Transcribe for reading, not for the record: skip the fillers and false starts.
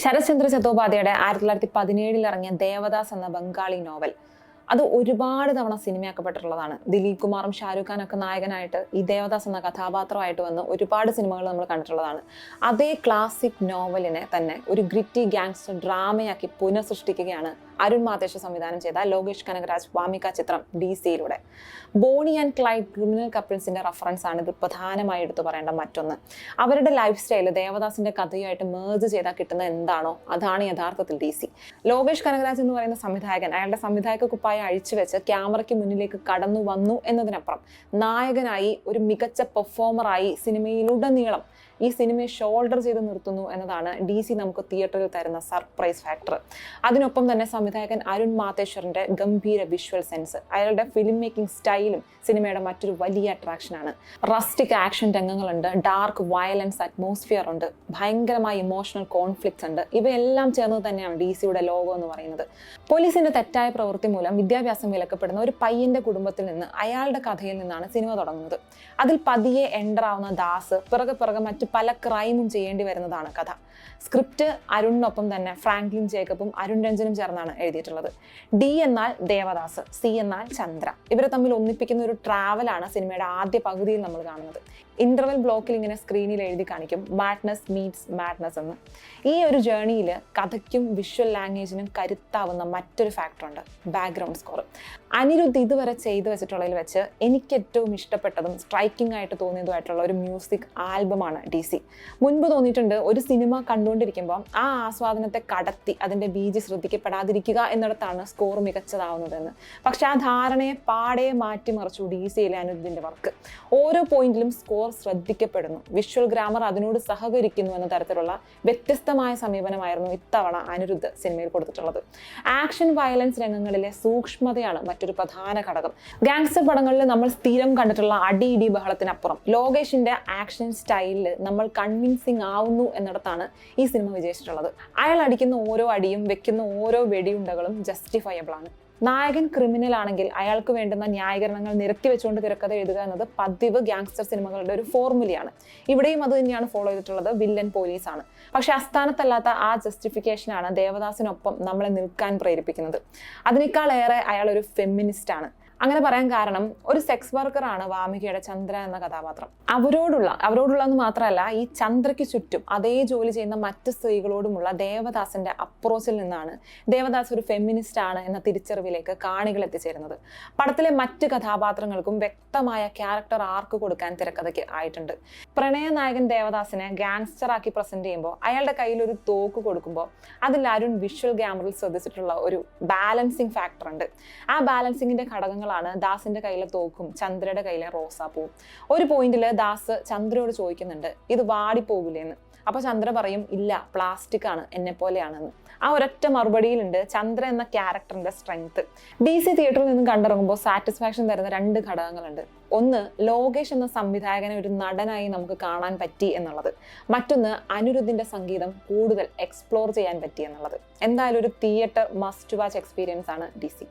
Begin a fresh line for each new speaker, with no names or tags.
ശരത്ചന്ദ്ര ചത്തോപാധ്യായുടെ 1917 ഇറങ്ങിയ ദേവദാസ് എന്ന ബംഗാളി നോവൽ അത് ഒരുപാട് തവണ സിനിമയാക്കപ്പെട്ടിട്ടുള്ളതാണ്. ദിലീപ് കുമാറും ഷാരൂഖ് ഖാനൊക്കെ നായകനായിട്ട് ഈ ദേവദാസ് എന്ന കഥാപാത്രമായിട്ട് വന്ന് ഒരുപാട് സിനിമകൾ നമ്മൾ കണ്ടിട്ടുള്ളതാണ്. അതേ ക്ലാസിക് നോവലിനെ തന്നെ ഒരു ഗ്രിറ്റി ഗാങ്സ്റ്റർ ഡ്രാമയാക്കി പുനഃസൃഷ്ടിക്കുകയാണ് അരുൺ മാതേഷ് സംവിധാനം ചെയ്ത ലോകേഷ് കനകരാജ് വാമിക ചിത്രം DCയിലൂടെ. ബോണി ആൻഡ് ക്ലൈഡ് ക്രിമിനൽ കപ്പിൾസിന്റെ റെഫറൻസ് ആണ് ഇത് പ്രധാനമായി എടുത്തു പറയേണ്ട മറ്റൊന്ന്. അവരുടെ ലൈഫ് സ്റ്റൈൽ ദേവദാസിന്റെ കഥയുമായിട്ട് മേർജ് ചെയ്താൽ കിട്ടുന്ന എന്താണോ അതാണ് യഥാർത്ഥത്തിൽ DC. ലോകേഷ് കനകരാജ് എന്ന് പറയുന്ന സംവിധായകൻ അയാളുടെ സംവിധായക കുപ്പായ അഴിച്ചുവെച്ച് ക്യാമറയ്ക്ക് മുന്നിലേക്ക് കടന്നു വന്നു എന്നതിനപ്പുറം നായകനായി ഒരു മികച്ച പെർഫോമറായി സിനിമയിലുടനീളം ഈ സിനിമയെ ഷോൾഡർ ചെയ്ത് നിർത്തുന്നു എന്നതാണ് DC നമുക്ക് തിയേറ്ററിൽ തരുന്ന സർപ്രൈസ് ഫാക്ടർ. അതിനൊപ്പം തന്നെ സംവിധായകൻ അരുൺ മാതേശ്വറിന്റെ ഗംഭീര വിഷ്വൽ സെൻസ്, അയാളുടെ ഫിലിം മേക്കിംഗ് സ്റ്റൈലും സിനിമയുടെ മറ്റൊരു വലിയ അട്രാക്ഷനാണ്. റസ്റ്റിക് ആക്ഷൻ രംഗങ്ങളുണ്ട്, ഡാർക്ക് വയലൻസ് അറ്റ്മോസ്ഫിയർ ഉണ്ട്, ഭയങ്കരമായ ഇമോഷണൽ കോൺഫ്ലിക്ട്സ് ഉണ്ട്. ഇവയെല്ലാം ചേർന്നത് തന്നെയാണ് DCയുടെ ലോഗോ എന്ന് പറയുന്നത്. പോലീസിന്റെ തെറ്റായ പ്രവൃത്തി മൂലം വിദ്യാഭ്യാസം വിലക്കപ്പെടുന്ന ഒരു പയ്യന്റെ കുടുംബത്തിൽ നിന്ന് അയാളുടെ കഥയിൽ നിന്നാണ് സിനിമ തുടങ്ങുന്നത്. അതിൽ പതിയെ എൻ്റർ ആവുന്ന ദാസ് പിറകെ മറ്റു പല ക്രൈമും ചെയ്യേണ്ടി വരുന്നതാണ് കഥ. സ്ക്രിപ്റ്റ് അരുണിനൊപ്പം തന്നെ ഫ്രാങ്ക്ലിൻ ജേക്കബും അരുൺ രഞ്ജനും ചേർന്നാണ് എഴുതിയിട്ടുള്ളത്. D എന്നാൽ ദേവദാസ്, C എന്നാൽ ചന്ദ്ര. ഇവരെ തമ്മിൽ ഒന്നിപ്പിക്കുന്ന ഒരു ട്രാവലാണ് സിനിമയുടെ ആദ്യ പകുതിയിൽ നമ്മൾ കാണുന്നത്. ഇന്റർവെൽ ബ്ലോക്കിൽ ഇങ്ങനെ സ്ക്രീനിൽ എഴുതി കാണിക്കും മാഡ്നസ് മീറ്റ്സ് മാഡ്നസ് എന്ന്. ഈ ഒരു ജേർണിയിൽ കഥയ്ക്കും വിഷ്വൽ ലാംഗ്വേജിനും കരുത്താവുന്ന മറ്റൊരു ഫാക്ടറുണ്ട്, ബാക്ക്ഗ്രൗണ്ട് സ്കോർ. അനിരുദ്ധ് ഇതുവരെ ചെയ്തു വെച്ചിട്ടുള്ളതിൽ വെച്ച് എനിക്ക് ഏറ്റവും ഇഷ്ടപ്പെട്ടതും സ്ട്രൈക്കിംഗ് ആയിട്ട് തോന്നിയതുമായിട്ടുള്ള ഒരു മ്യൂസിക് ആൽബമാണ് DC. മുൻപ് തോന്നിയിട്ടുണ്ട് ഒരു സിനിമ കണ്ടുകൊണ്ടിരിക്കുമ്പോൾ ആ ആസ്വാദനത്തെ കടത്തി അതിൻ്റെ ബീജി ശ്രദ്ധിക്കപ്പെടാതിരിക്കുക എന്നിടത്താണ് സ്കോർ മികച്ചതാവുന്നതെന്ന്. പക്ഷെ ആ ധാരണയെ പാടെ മാറ്റിമറിച്ചു DCയിലെ അനിരുദ്ധിൻ്റെ വർക്ക്. ഓരോ പോയിന്റിലും സ്കോർ ശ്രദ്ധിക്കപ്പെടുന്നു, വിഷ്വൽ ഗ്രാമർ അതിനോട് സഹകരിക്കുന്നു എന്ന തരത്തിലുള്ള വ്യത്യസ്തമായ സമീപനമായിരുന്നു ഇത്തവണ അനിരുദ്ധ് സിനിമയിൽ കൊടുത്തിട്ടുള്ളത്. ആക്ഷൻ വയലൻസ് രംഗങ്ങളിലെ സൂക്ഷ്മതയാണ് മറ്റൊരു പ്രധാന ഘടകം. ഗാങ്സ്റ്റർ പടങ്ങളിൽ നമ്മൾ സ്ഥിരം കണ്ടിട്ടുള്ള അടി ബഹളത്തിനപ്പുറം ലോകേഷിന്റെ ആക്ഷൻ സ്റ്റൈലിൽ നമ്മൾ കൺവിൻസിങ് ആവുന്നു എന്നിടത്താണ് ഈ സിനിമ വിജയിച്ചിട്ടുള്ളത്. അയാൾ അടിക്കുന്ന ഓരോ അടിയും വെക്കുന്ന ഓരോ വെടിയുണ്ടകളും ജസ്റ്റിഫയബിൾ ആണ്. നായകൻ ക്രിമിനൽ ആണെങ്കിൽ അയാൾക്ക് വേണ്ടുന്ന ന്യായീകരണങ്ങൾ നിരത്തി വെച്ചുകൊണ്ട് തിരക്കഥ എഴുതുക എന്നത് പതിവ് ഗ്യാങ്സ്റ്റർ സിനിമകളുടെ ഒരു ഫോർമുലയാണ്. ഇവിടെയും അത് തന്നെയാണ് ഫോളോ ചെയ്തിട്ടുള്ളത്. വില്ലൻ പോലീസാണ്. പക്ഷെ അസ്ഥാനത്തല്ലാത്ത ആ ജസ്റ്റിഫിക്കേഷനാണ് ദേവദാസിനൊപ്പം നമ്മളെ നിൽക്കാൻ പ്രേരിപ്പിക്കുന്നത്. അതിനേക്കാളേറെ അയാൾ ഒരു ഫെമിനിസ്റ്റ് ആണ്. അങ്ങനെ പറയാൻ കാരണം ഒരു സെക്സ് വർക്കറാണ് വാമികയുടെ ചന്ദ്ര എന്ന കഥാപാത്രം. അവരോടുള്ള എന്ന് മാത്രമല്ല, ഈ ചന്ദ്രയ്ക്ക് ചുറ്റും അതേ ജോലി ചെയ്യുന്ന മറ്റ് സ്ത്രീകളോടുമുള്ള ദേവദാസിന്റെ അപ്രോച്ചിൽ നിന്നാണ് ദേവദാസ് ഒരു ഫെമിനിസ്റ്റ് ആണ് എന്ന തിരിച്ചറിവിലേക്ക് കാണികൾ എത്തിച്ചേരുന്നത്. പടത്തിലെ മറ്റ് കഥാപാത്രങ്ങൾക്കും വ്യക്തമായ ക്യാരക്ടർ ആർക്ക് കൊടുക്കാൻ തിരക്കഥയ്ക്ക് ആയിട്ടുണ്ട്. പ്രണയ നായകൻ ദേവദാസിനെ ഗാങ്സ്റ്റർ ആക്കി പ്രസന്റ് ചെയ്യുമ്പോൾ അയാളുടെ കയ്യിൽ ഒരു തോക്ക് കൊടുക്കുമ്പോൾ അതിൽ അരുൺ വിഷ്വൽ ഗ്യാമറിൽ ശ്രദ്ധിച്ചിട്ടുള്ള ഒരു ബാലൻസിങ് ഫാക്ടർ ഉണ്ട്. ആ ബാലൻസിങ്ങിന്റെ ഘടകങ്ങൾ ദാസിന്റെ കയ്യിലെ തോക്കും ചന്ദ്രയുടെ കയ്യിലെ റോസാപ്പൂവും. ഒരു പോയിന്റില് ദാസ് ചന്ദ്രയോട് ചോദിക്കുന്നുണ്ട്, ഇത് വാടിപ്പോകില്ലേന്ന്. അപ്പൊ ചന്ദ്ര പറയും, ഇല്ല, പ്ലാസ്റ്റിക് ആണ്, എന്നെ പോലെയാണെന്ന്. ആ ഒരൊറ്റ മറുപടിയിലുണ്ട് ചന്ദ്ര എന്ന ക്യാരക്ടറിന്റെ സ്ട്രെങ്ത്. DC തിയേറ്ററിൽ നിന്നും കണ്ടിറങ്ങുമ്പോൾ സാറ്റിസ്ഫാക്ഷൻ തരുന്ന 2 ഘടകങ്ങളുണ്ട്. ഒന്ന്, ലോകേഷ് എന്ന സംവിധായകനെ ഒരു നടനായി നമുക്ക് കാണാൻ പറ്റി എന്നുള്ളത്. മറ്റൊന്ന്, അനിരുദ്ധിന്റെ സംഗീതം കൂടുതൽ എക്സ്പ്ലോർ ചെയ്യാൻ പറ്റി എന്നുള്ളത്. എന്തായാലും ഒരു തിയേറ്റർ മസ്റ്റ് വാച്ച് എക്സ്പീരിയൻസ് ആണ് DC.